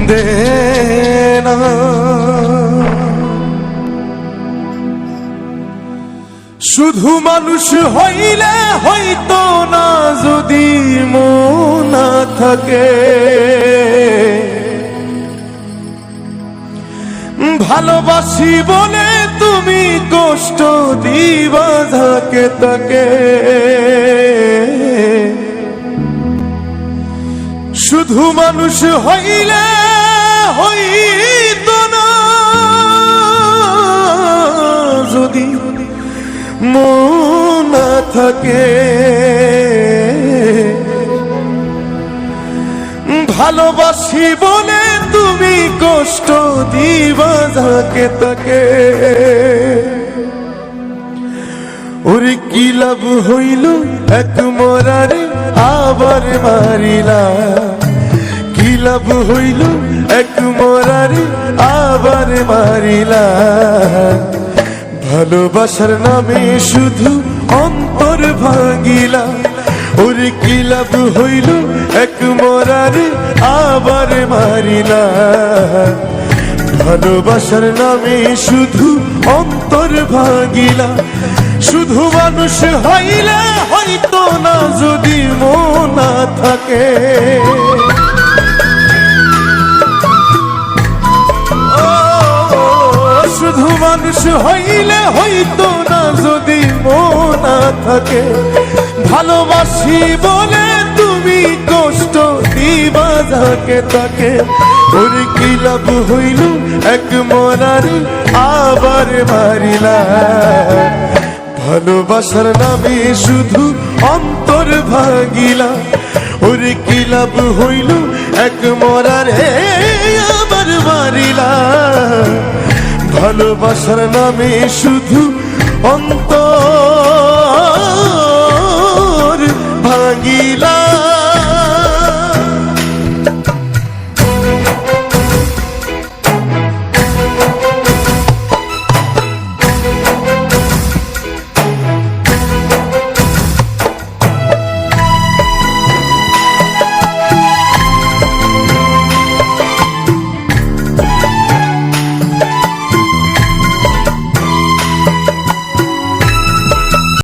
দে না। শুধু মানুষ হইলে হইতো না যদি মন না থাকে, ভালোবাসি বলে তুমি কষ্ট দিবা যাকে তাকে। শুধু মানুষ হইলে হইতো না যদি মন না থাকে, ভালোবাসি বলে তুমি কষ্ট দিবা যাকে তাকে। ওরে কি লাভ হইল এক মরারে আবার মারিলা, কি লাভ হইল এক মরারে আবার মারিলা। ভালোবাসার নামে শুধু অন্তর ভাঙিলা। ওরে কি লাভ হইল এক মরারে আবার মারিলা। ভালোবাসার নামে শুধু অন্তর ভাঙিলা। শুধু মানুষ হইলে হয়তো না যদি মন না থাকে, শুধু মানুষ হইলে হইতো না যদি মন না থাকে। ভালোবাসি বলে তুমি কষ্ট দিবা যাকে তাকে। ওরে কি লাভ হইল এক মরারে আবার মারিলা। ভালোবাসার নামে শুধু অন্তর ভাঙিলা। ওরে কি লাভ হইল এক মরারে আবার মারিলা। ভালোবাসার নামে শুধু অন্তর ভাঙিলা।